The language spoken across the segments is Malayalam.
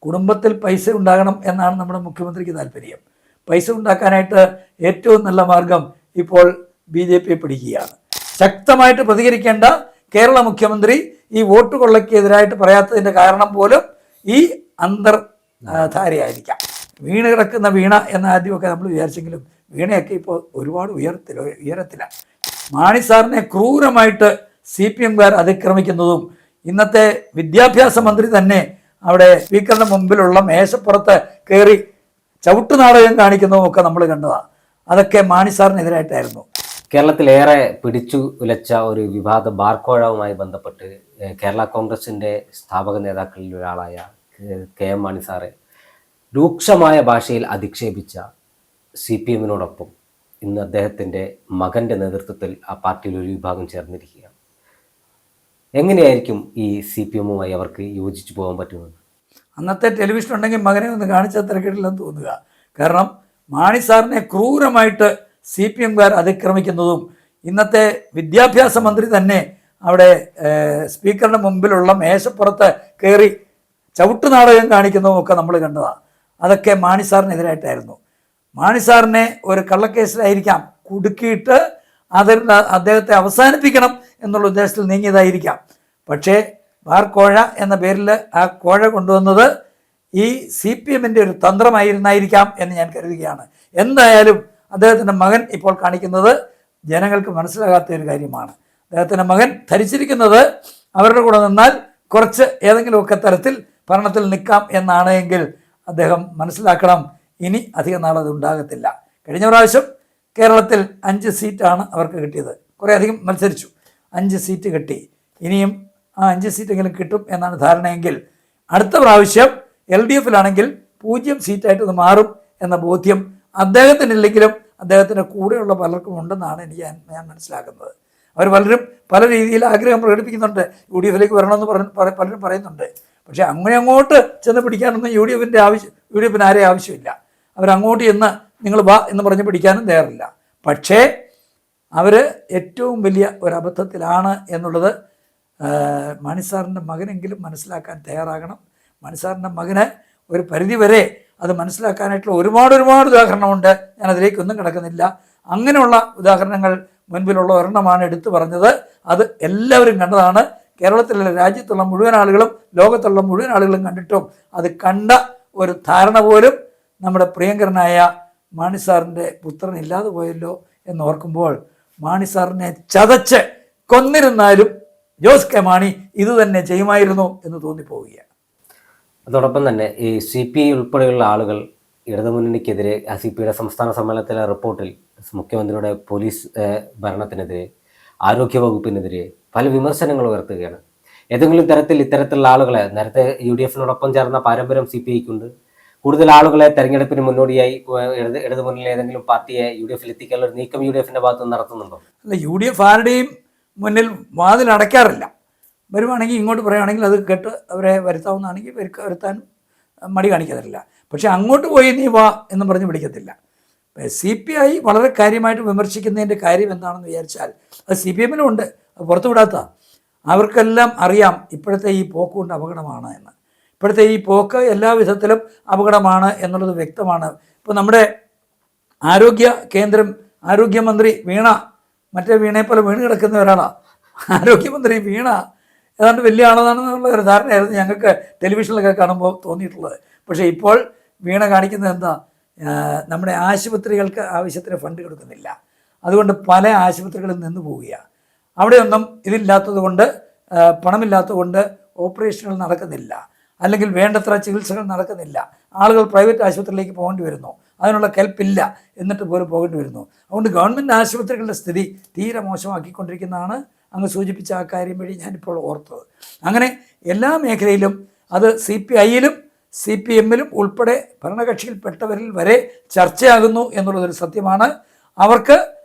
കുടുംബത്തിൽ പൈസ ഉണ്ടാകണം എന്നാണ് നമ്മുടെ മുഖ്യമന്ത്രിക്ക് താല്പര്യം. പൈസ ഉണ്ടാക്കാനായിട്ട് ഏറ്റവും നല്ല മാർഗം ഇപ്പോൾ BJP പിടിക്കുകയാണ്. ശക്തമായിട്ട് പ്രതികരിക്കേണ്ട കേരള മുഖ്യമന്ത്രി ഈ വോട്ട് കൊള്ളയ്ക്കെതിരായിട്ട് പറയാത്തതിൻ്റെ കാരണം പോലും ഈ അന്തർധാരയായിരിക്കാം. വീണ് കിടക്കുന്ന വീണ എന്ന ആദ്യമൊക്കെ നമ്മൾ വിചാരിച്ചെങ്കിലും വീണയൊക്കെ ഇപ്പോൾ ഒരുപാട് ഉയരത്തിലാണ്. മാണി സാറിനെ ക്രൂരമായിട്ട് CPM-കാർ അതിക്രമിക്കുന്നതും ഇന്നത്തെ വിദ്യാഭ്യാസ മന്ത്രി തന്നെ അവിടെ സ്പീക്കറിന്റെ മുമ്പിലുള്ള മേശപ്പുറത്ത് കയറി ചവിട്ടുനാടകം കാണിക്കുന്നതും ഒക്കെ നമ്മൾ കണ്ടതാണ്. അതൊക്കെ മാണി സാറിനെതിരായിട്ടായിരുന്നു. കേരളത്തിലേറെ പിടിച്ചു ഉലച്ച ഒരു വിവാദ ബാർക്കോഴവുമായി ബന്ധപ്പെട്ട് കേരള കോൺഗ്രസിൻ്റെ സ്ഥാപക നേതാക്കളിൽ ഒരാളായ KM മാണി സാറെ രൂക്ഷമായ ഭാഷയിൽ അധിക്ഷേപിച്ച CPM-നോടൊപ്പം ഇന്ന് അദ്ദേഹത്തിൻ്റെ മകൻ്റെ നേതൃത്വത്തിൽ ആ പാർട്ടിയിൽ ഒരു വിഭാഗം ചേർന്നിരിക്കുകയാണ്. എങ്ങനെയായിരിക്കും ഈ CPM-വുമായി അവർക്ക് യോജിച്ചു പോകാൻ പറ്റുന്നത്? അന്നത്തെ ടെലിവിഷൻ ഉണ്ടെങ്കിൽ മകനെ ഒന്ന് കാണിച്ച തിരക്കിടില്ലെന്ന് തോന്നുക. കാരണം മാണി സാറിനെ ക്രൂരമായിട്ട് CPM-കാർ അതിക്രമിക്കുന്നതും ഇന്നത്തെ വിദ്യാഭ്യാസ മന്ത്രി തന്നെ അവിടെ സ്പീക്കറിന്റെ മുമ്പിലുള്ള മേശപ്പുറത്ത് കയറി ചവിട്ടുനാടകം കാണിക്കുന്നതും ഒക്കെ നമ്മൾ കണ്ടതാണ്. അതൊക്കെ മാണി സാറിനെതിരായിട്ടായിരുന്നു. മാണി സാറിനെ ഒരു കള്ളക്കേസിലായിരിക്കാം കുടുക്കിയിട്ട് അദ്ദേഹത്തെ അവസാനിപ്പിക്കണം എന്നുള്ള ഉദ്ദേശത്തിൽ നീങ്ങിയതായിരിക്കാം. പക്ഷേ ബാർക്കോഴ എന്ന പേരിൽ ആ കോഴ കൊണ്ടുവന്നത് ഈ CPM-ൻ്റെ ഒരു തന്ത്രമായിരുന്നായിരിക്കാം എന്ന് ഞാൻ കരുതുകയാണ്. എന്തായാലും അദ്ദേഹത്തിൻ്റെ മകൻ ഇപ്പോൾ കാണിക്കുന്നത് ജനങ്ങൾക്ക് മനസ്സിലാകാത്ത ഒരു കാര്യമാണ്. അദ്ദേഹത്തിൻ്റെ മകൻ ധരിച്ചിരിക്കുന്നത് അവരുടെ കൂടെ നിന്നാൽ കുറച്ച് ഏതെങ്കിലുമൊക്കെ തരത്തിൽ ഭരണത്തിൽ നിൽക്കാം എന്നാണ് എങ്കിൽ അദ്ദേഹം മനസ്സിലാക്കണം, ഇനി അധിക നാളത് ഉണ്ടാകത്തില്ല. കഴിഞ്ഞ പ്രാവശ്യം കേരളത്തിൽ 5 സീറ്റാണ് അവർക്ക് കിട്ടിയത്. കുറേ അധികം മത്സരിച്ചു, 5 സീറ്റ് കിട്ടി. ഇനിയും ആ 5 സീറ്റെങ്കിലും കിട്ടും എന്നാണ് ധാരണയെങ്കിൽ അടുത്ത പ്രാവശ്യം LDF-ലാണെങ്കിൽ 0 സീറ്റായിട്ട് ഇത് മാറും എന്ന ബോധ്യം അദ്ദേഹത്തിനില്ലെങ്കിലും അദ്ദേഹത്തിൻ്റെ കൂടെയുള്ള പലർക്കും ഉണ്ടെന്നാണ് ഞാൻ മനസ്സിലാക്കുന്നത്. അവർ പലരും പല രീതിയിൽ ആഗ്രഹം പ്രകടിപ്പിക്കുന്നുണ്ട്, UDF-ലേക്ക് വരണമെന്ന് പലരും പറയുന്നുണ്ട്. പക്ഷേ അങ്ങനെ അങ്ങോട്ട് ചെന്ന് പിടിക്കാനൊന്നും UDF-ന് ആരെയും ആവശ്യമില്ല. അവരങ്ങോട്ട് ചെന്ന് നിങ്ങൾ വാ എന്ന് പറഞ്ഞ് പിടിക്കാനും തയ്യാറില്ല. പക്ഷേ അവർ ഏറ്റവും വലിയ ഒരബദ്ധത്തിലാണ് എന്നുള്ളത് മാണി സാറിൻ്റെ മകനെങ്കിലും മനസ്സിലാക്കാൻ തയ്യാറാകണം. മാണി സാറിൻ്റെ മകന് ഒരു പരിധിവരെ അത് മനസ്സിലാക്കാനായിട്ടുള്ള ഒരുപാട് ഉദാഹരണമുണ്ട്. ഞാൻ അതിലേക്കൊന്നും കിടക്കുന്നില്ല. അങ്ങനെയുള്ള ഉദാഹരണങ്ങൾ മുൻപിലുള്ള ഒരെണ്ണമാണ് എടുത്തു പറഞ്ഞത്. അത് എല്ലാവരും കണ്ടതാണ്. കേരളത്തിലുള്ള രാജ്യത്തുള്ള മുഴുവൻ ആളുകളും ലോകത്തുള്ള മുഴുവൻ ആളുകളും കണ്ടിട്ടും അത് കണ്ട ഒരു ധാരണ പോലും നമ്മുടെ പ്രിയങ്കരനായ മാണി സാറിൻ്റെ പുത്രൻ ഇല്ലാതെ പോയല്ലോ എന്നോർക്കുമ്പോൾ മാണി സാറിനെ ചതച്ച് കൊന്നിരുന്നാലും ജോസ് കെ മാണി ഇത് തന്നെ ചെയ്യുമായിരുന്നു എന്ന് തോന്നിപ്പോവുകയാണ്. അതോടൊപ്പം തന്നെ ഈ CPI ഉൾപ്പെടെയുള്ള ആളുകൾ ഇടതുമുന്നണിക്കെതിരെ CPIയുടെ സംസ്ഥാന സമ്മേളനത്തിലെ റിപ്പോർട്ടിൽ മുഖ്യമന്ത്രിയുടെ പോലീസ് ഭരണത്തിനെതിരെ, ആരോഗ്യവകുപ്പിനെതിരെ പല വിമർശനങ്ങൾ ഉയർത്തുകയാണ്. ഏതെങ്കിലും തരത്തിൽ ഇത്തരത്തിലുള്ള ആളുകളെ, നേരത്തെ UDF-നോടൊപ്പം ചേർന്ന പാരമ്പര്യം CPIക്കുണ്ട്, കൂടുതൽ ആളുകളെ തെരഞ്ഞെടുപ്പിന് മുന്നോടിയായി ഇടതുമുന്നണിയിൽ ഏതെങ്കിലും പാർട്ടിയെ UDF-ൽ എത്തിക്കാനുള്ള ഒരു നീക്കം UDF-ന്റെ ഭാഗത്ത് നടത്തുന്നുണ്ടോ? അല്ല, UDF ആരുടെയും മുന്നിൽ വാതിൽ അടയ്ക്കാറില്ല. വരുവാണെങ്കിൽ ഇങ്ങോട്ട് പറയുകയാണെങ്കിൽ അത് കേട്ട് അവരെ വരുത്താവുന്നതാണെങ്കിൽ വരുത്താൻ മടി കാണിക്കാറില്ല. പക്ഷെ അങ്ങോട്ട് പോയി നീ വാ എന്ന് പറഞ്ഞ് പിടിക്കത്തില്ല. CPI വളരെ കാര്യമായിട്ട് വിമർശിക്കുന്നതിൻ്റെ കാര്യം എന്താണെന്ന് വിചാരിച്ചാൽ അത് CPM-ലും ഉണ്ട്, അത് പുറത്തു വിടാത്ത. അവർക്കെല്ലാം അറിയാം ഇപ്പോഴത്തെ ഈ പോക്ക് കൊണ്ട് അപകടമാണ് എന്ന്. ഇപ്പോഴത്തെ ഈ പോക്ക് എല്ലാ വിധത്തിലും അപകടമാണ് എന്നുള്ളത് വ്യക്തമാണ്. ഇപ്പോൾ നമ്മുടെ ആരോഗ്യമന്ത്രി വീണ, മറ്റേ വീണയെപ്പോലെ വീണ് കിടക്കുന്ന ഒരാളാണ് ആരോഗ്യമന്ത്രി വീണ. ഏതാണ്ട് വലിയ ആളാണെന്നുള്ള ഒരു ധാരണയായിരുന്നു ഞങ്ങൾക്ക് ടെലിവിഷനിലൊക്കെ കാണുമ്പോൾ തോന്നിയിട്ടുള്ളത്. പക്ഷേ ഇപ്പോൾ വീണ കാണിക്കുന്നത് എന്താ, നമ്മുടെ ആശുപത്രികൾക്ക് ആവശ്യത്തിന് ഫണ്ട് കൊടുക്കുന്നില്ല. അതുകൊണ്ട് പല ആശുപത്രികളിൽ നിന്ന് പോവുകയാണ്. അവിടെയൊന്നും ഇതില്ലാത്തത് കൊണ്ട്, പണമില്ലാത്തത് കൊണ്ട് ഓപ്പറേഷനുകൾ നടക്കുന്നില്ല, അല്ലെങ്കിൽ വേണ്ടത്ര ചികിത്സകൾ നടക്കുന്നില്ല. ആളുകൾ പ്രൈവറ്റ് ആശുപത്രിയിലേക്ക് പോകേണ്ടി വരുന്നു, അതിനുള്ള കെൽപ്പില്ല, എന്നിട്ട് പോലും പോകേണ്ടി വരുന്നു. അതുകൊണ്ട് ഗവൺമെൻറ് ആശുപത്രികളുടെ സ്ഥിതി തീരെ മോശമാക്കിക്കൊണ്ടിരിക്കുന്നതാണ് അങ്ങ് സൂചിപ്പിച്ച ആ കാര്യം വഴി ഞാനിപ്പോൾ ഓർത്തത്. അങ്ങനെ എല്ലാ മേഖലയിലും അത് CPI-യിലും CPM-ലും ഉൾപ്പെടെ ഭരണകക്ഷിയിൽപ്പെട്ടവരിൽ വരെ ചർച്ചയാകുന്നു എന്നുള്ളതൊരു സത്യമാണ്. അവർക്ക്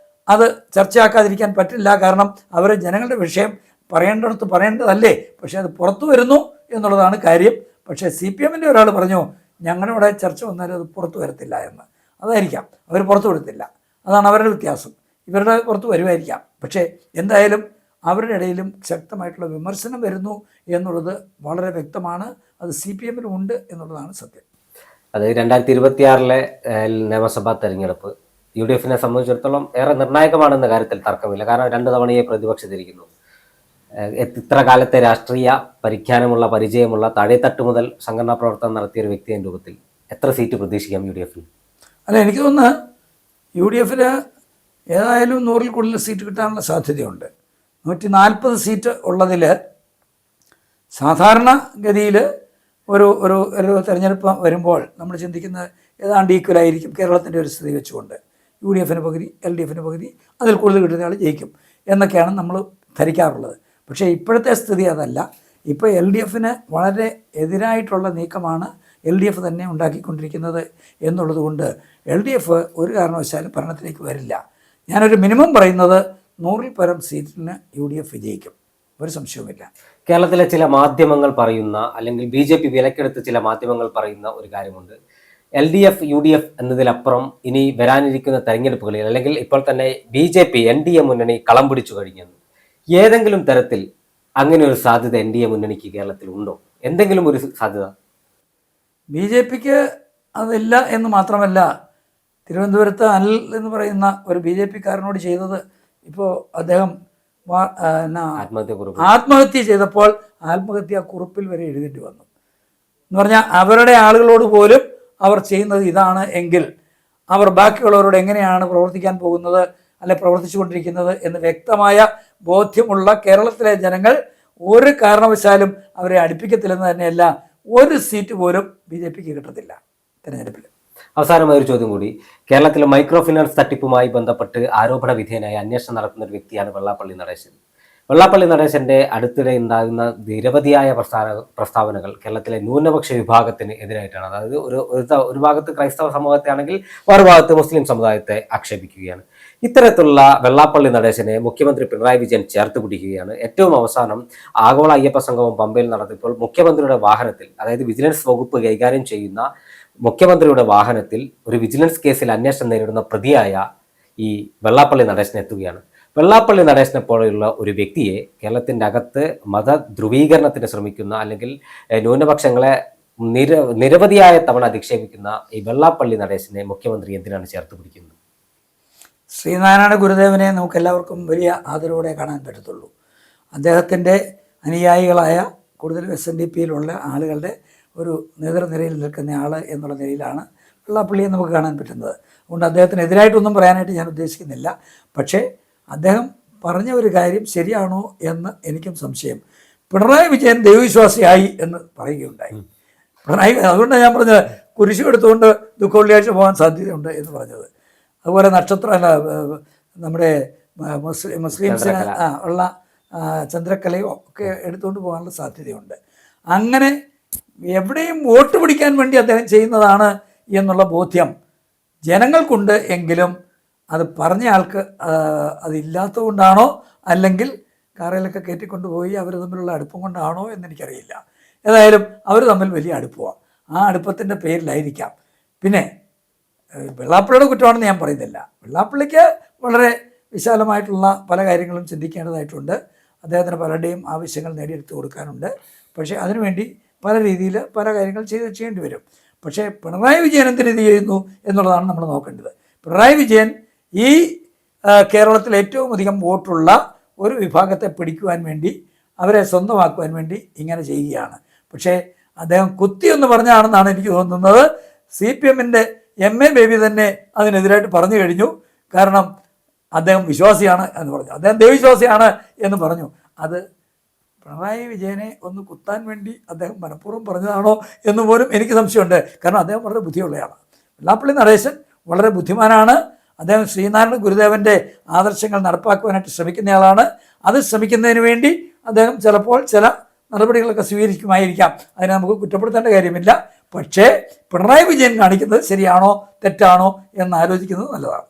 അത് ചർച്ചയാക്കാതിരിക്കാൻ പറ്റില്ല. കാരണം അവർ ജനങ്ങളുടെ വിഷയം പറയേണ്ടിടത്ത് പറയേണ്ടതല്ലേ, പക്ഷേ അത് പുറത്തു വരുന്നു എന്നുള്ളതാണ് കാര്യം. പക്ഷേ CPM-ൻ്റെ ഒരാൾ പറഞ്ഞു ഞങ്ങളുടെ ചർച്ച വന്നാലും അത് പുറത്തു വരത്തില്ല എന്ന്. അതായിരിക്കാം അവർ പുറത്തു വിടത്തില്ല, അതാണ് അവരുടെ വ്യത്യാസം. ഇവരുടെ പുറത്ത് വരുമായിരിക്കാം. പക്ഷേ എന്തായാലും അവരുടെ ഇടയിലും ശക്തമായിട്ടുള്ള വിമർശനം വരുന്നു എന്നുള്ളത് വളരെ വ്യക്തമാണ്. അത് CPM ഉണ്ട് എന്നുള്ളതാണ് സത്യം. അത് 2026 നിയമസഭാ തെരഞ്ഞെടുപ്പ് UDF-നെ സംബന്ധിച്ചിടത്തോളം ഏറെ നിർണായകമാണെന്ന കാര്യത്തിൽ തർക്കമില്ല. കാരണം 2 തവണയെ പ്രതിപക്ഷത്തിരിക്കുന്നു. ഇത്ര കാലത്തെ രാഷ്ട്രീയ പരിജ്ഞാനമുള്ള പരിചയമുള്ള താഴെത്തട്ട് മുതൽ സംഘടനാ പ്രവർത്തനം നടത്തിയ ഒരു വ്യക്തി എന്ന രൂപത്തിൽ എത്ര സീറ്റ് പ്രതീക്ഷിക്കാം UDF-ൽ? അല്ല, എനിക്ക് തോന്നുന്നു UDF-ൽ ഏതായാലും 100-ൽ കൂടുതൽ സീറ്റ് കിട്ടാനുള്ള സാധ്യതയുണ്ട്. 140 സീറ്റ് ഉള്ളതിൽ സാധാരണഗതിയിൽ ഒരു ഒരു ഒരു തെരഞ്ഞെടുപ്പ് വരുമ്പോൾ നമ്മൾ ചിന്തിക്കുന്നത് ഏതാണ്ട് ഈക്വലായിരിക്കും കേരളത്തിൻ്റെ ഒരു സ്ഥിതി വെച്ചുകൊണ്ട്. UDF-ന് പകുതി, LDF-ന് പകുതി, അതിൽ കൂടുതൽ കിട്ടുന്ന ആൾ ജയിക്കും എന്നൊക്കെയാണ് നമ്മൾ ധരിക്കാറുള്ളത്. പക്ഷേ ഇപ്പോഴത്തെ സ്ഥിതി അതല്ല. ഇപ്പോൾ LDF-ന് വളരെ എതിരായിട്ടുള്ള നീക്കമാണ് LDF തന്നെ ഉണ്ടാക്കിക്കൊണ്ടിരിക്കുന്നത് എന്നുള്ളത് കൊണ്ട് LDF ഒരു കാരണവശാലും ഭരണത്തിലേക്ക് വരില്ല. ഞാനൊരു മിനിമം പറയുന്നത് 100-ൽ പരം സീറ്റിന് UDF വിജയിക്കും, ഒരു സംശയവുമില്ല. കേരളത്തിലെ ചില മാധ്യമങ്ങൾ പറയുന്ന, അല്ലെങ്കിൽ BJP വിലക്കെടുത്ത് ചില മാധ്യമങ്ങൾ പറയുന്ന ഒരു കാര്യമുണ്ട്. LDF UDF എന്നതിലപ്പുറം ഇനി വരാനിരിക്കുന്ന തെരഞ്ഞെടുപ്പുകളിൽ, അല്ലെങ്കിൽ ഇപ്പോൾ തന്നെ BJP NDA മുന്നണി കളം പിടിച്ചു കഴിഞ്ഞെന്ന്. ഏതെങ്കിലും തരത്തിൽ അങ്ങനെ ഒരു സാധ്യത NDA മുന്നണിക്ക് കേരളത്തിൽ ഉണ്ടോ? എന്തെങ്കിലും ഒരു സാധ്യത? BJPക്ക് അതില്ല എന്ന് മാത്രമല്ല, തിരുവനന്തപുരത്ത് അനിൽ എന്ന് പറയുന്ന ഒരു BJP-കാരനോട് ചെയ്തത് ഇപ്പോൾ അദ്ദേഹം ആത്മഹത്യ ചെയ്തപ്പോൾ ആത്മഹത്യാക്കുറിപ്പിൽ വരെ എഴുതേണ്ടി വന്നു എന്ന് പറഞ്ഞാൽ, അവരുടെ ആളുകളോട് പോലും അവർ ചെയ്യുന്നത് ഇതാണ് എങ്കിൽ അവർ ബാക്കിയുള്ളവരോട് എങ്ങനെയാണ് പ്രവർത്തിക്കാൻ പോകുന്നത്, അല്ലെ പ്രവർത്തിച്ചു കൊണ്ടിരിക്കുന്നത് എന്ന് വ്യക്തമായ ബോധ്യമുള്ള കേരളത്തിലെ ജനങ്ങൾ ഒരു കാരണവശാലും അവരെ അടുപ്പിക്കത്തില്ലെന്ന് തന്നെയല്ല, ഒരു സീറ്റ് പോലും BJPക്ക് കിട്ടത്തില്ല തെരഞ്ഞെടുപ്പിൽ. അവസാനമായ ഒരു ചോദ്യം കൂടി. കേരളത്തിലെ മൈക്രോ ഫിനാൻസ് തട്ടിപ്പുമായി ബന്ധപ്പെട്ട് ആരോപണ വിധേയനായി അന്വേഷണം നടത്തുന്ന ഒരു വ്യക്തിയാണ് വെള്ളാപ്പള്ളി നടേശൻ. വെള്ളാപ്പള്ളി നടേശന്റെ അടുത്തിടെ ഉണ്ടാകുന്ന നിരവധിയായ പ്രസ്താവനകൾ കേരളത്തിലെ ന്യൂനപക്ഷ വിഭാഗത്തിന് എതിരായിട്ടാണ്. അതായത് ഒരു ഭാഗത്ത് ക്രൈസ്തവ സമൂഹത്തെ ആണെങ്കിൽ മറുഭാഗത്ത് മുസ്ലിം സമുദായത്തെ ആക്ഷേപിക്കുകയാണ്. ഇത്തരത്തിലുള്ള വെള്ളാപ്പള്ളി നടേശനെ മുഖ്യമന്ത്രി പിണറായി വിജയൻ ചേർത്ത് പിടിക്കുകയാണ്. ഏറ്റവും അവസാനം ആഗോള അയ്യപ്പ സംഗമം പമ്പയിൽ നടത്തിയപ്പോൾ മുഖ്യമന്ത്രിയുടെ വാഹനത്തിൽ, അതായത് വിജിലൻസ് വകുപ്പ് കൈകാര്യം ചെയ്യുന്ന മുഖ്യമന്ത്രിയുടെ വാഹനത്തിൽ ഒരു വിജിലൻസ് കേസിൽ അന്വേഷണം നേരിടുന്ന പ്രതിയായ ഈ വെള്ളാപ്പള്ളി നടേശൻ എത്തുകയാണ്. വെള്ളാപ്പള്ളി നടേശനെ പോലെയുള്ള ഒരു വ്യക്തിയെ കേരളത്തിൻ്റെ അകത്ത് മത ധ്രുവീകരണത്തിന് ശ്രമിക്കുന്ന, അല്ലെങ്കിൽ ന്യൂനപക്ഷങ്ങളെ നിരവധിയായ തവണ അധിക്ഷേപിക്കുന്ന ഈ വെള്ളാപ്പള്ളി നടേശനെ മുഖ്യമന്ത്രി എന്തിനാണ് ചേർത്ത് പിടിക്കുന്നത്? ശ്രീനാരായണ ഗുരുദേവനെ നമുക്ക് എല്ലാവർക്കും വലിയ ആദരവോടെ കാണാൻ പറ്റത്തുള്ളൂ. അദ്ദേഹത്തിൻ്റെ അനുയായികളായ കൂടുതൽ SNDP-യിലുള്ള ആളുകളുടെ ഒരു നേതൃനിരയിൽ നിൽക്കുന്ന ആൾ എന്നുള്ള നിലയിലാണ് വെള്ളാപ്പള്ളിയെ നമുക്ക് കാണാൻ പറ്റുന്നത്. അതുകൊണ്ട് അദ്ദേഹത്തിനെതിരായിട്ടൊന്നും പറയാനായിട്ട് ഞാൻ ഉദ്ദേശിക്കുന്നില്ല. പക്ഷേ അദ്ദേഹം പറഞ്ഞ ഒരു കാര്യം ശരിയാണോ എന്ന് എനിക്കും സംശയം. പിണറായി വിജയൻ ദൈവവിശ്വാസിയായി എന്ന് പറയുകയുണ്ടായി. അതുകൊണ്ടാണ് ഞാൻ പറഞ്ഞത് കുരിശു എടുത്തുകൊണ്ട് ദുഃഖവെള്ളിയാഴ്ച പോകാൻ സാധ്യതയുണ്ട് എന്ന് പറഞ്ഞത്. അതുപോലെ നമ്മുടെ മുസ്ലിംസിന് ഉള്ള ചന്ദ്രക്കലയോ ഒക്കെ എടുത്തുകൊണ്ട് പോകാനുള്ള സാധ്യതയുണ്ട്. അങ്ങനെ എവിടെയും വോട്ട് പിടിക്കാൻ വേണ്ടി അദ്ദേഹം ചെയ്യുന്നതാണ് എന്നുള്ള ബോധ്യം ജനങ്ങൾക്കുണ്ട്. എങ്കിലും അത് പറഞ്ഞ ആൾക്ക് അതില്ലാത്തത് കൊണ്ടാണോ, അല്ലെങ്കിൽ കാറിലൊക്കെ കയറ്റിക്കൊണ്ടുപോയി അവർ തമ്മിലുള്ള അടുപ്പം കൊണ്ടാണോ എന്നെനിക്കറിയില്ല. ഏതായാലും അവർ തമ്മിൽ വലിയ അടുപ്പമാണ്. ആ അടുപ്പത്തിൻ്റെ പേരിലായിരിക്കാം. പിന്നെ വെള്ളാപ്പള്ളിയുടെ കുറ്റമാണെന്ന് ഞാൻ പറയുന്നില്ല. വെള്ളാപ്പള്ളിക്ക് വളരെ വിശാലമായിട്ടുള്ള പല കാര്യങ്ങളും ചിന്തിക്കേണ്ടതായിട്ടുണ്ട്. അദ്ദേഹത്തിന് പലരുടെയും ആവശ്യങ്ങൾ നേടിയെടുത്ത് കൊടുക്കാനുണ്ട്. പക്ഷേ അതിനുവേണ്ടി പല രീതിയിൽ പല കാര്യങ്ങൾ ചെയ്യേണ്ടി വരും. പക്ഷേ പിണറായി വിജയൻ എന്തിന് ഇത് ചെയ്യുന്നു എന്നുള്ളതാണ് നമ്മൾ നോക്കേണ്ടത്. പിണറായി വിജയൻ ഈ കേരളത്തിൽ ഏറ്റവും അധികം വോട്ടുള്ള ഒരു വിഭാഗത്തെ പിടിക്കുവാൻ വേണ്ടി, അവരെ സ്വന്തമാക്കുവാൻ വേണ്ടി ഇങ്ങനെ ചെയ്യുകയാണ്. പക്ഷേ അദ്ദേഹം കുത്തിയെന്ന് പറഞ്ഞാണെന്നാണ് എനിക്ക് തോന്നുന്നത്. CPM-ൻ്റെ MA ബേബി തന്നെ അതിനെതിരായിട്ട് പറഞ്ഞു കഴിഞ്ഞു. കാരണം അദ്ദേഹം വിശ്വാസിയാണ് എന്ന് പറഞ്ഞു, അദ്ദേഹം ദൈവവിശ്വാസിയാണ് എന്ന് പറഞ്ഞു. അത് പിണറായി വിജയനെ ഒന്ന് കുത്താൻ വേണ്ടി അദ്ദേഹം മനഃപൂർവ്വം പറഞ്ഞതാണോ എന്ന് പോലും എനിക്ക് സംശയമുണ്ട്. കാരണം അദ്ദേഹം വളരെ ബുദ്ധിയുള്ളയാളാണ്. വെള്ളാപ്പള്ളി നടേശൻ വളരെ ബുദ്ധിമാനാണ്. അദ്ദേഹം ശ്രീനാരായണ ഗുരുദേവൻ്റെ ആദർശങ്ങൾ നടപ്പാക്കുവാനായിട്ട് ശ്രമിക്കുന്നയാളാണ്. അത് ശ്രമിക്കുന്നതിന് വേണ്ടി അദ്ദേഹം ചിലപ്പോൾ ചില നടപടികളൊക്കെ സ്വീകരിക്കുമായിരിക്കാം. അതിനെ നമുക്ക് കുറ്റപ്പെടുത്തേണ്ട കാര്യമില്ല. പക്ഷേ പിണറായി വിജയൻ കാണിക്കുന്നത് ശരിയാണോ തെറ്റാണോ എന്ന് ആലോചിക്കുന്നത് നല്ലതാണ്.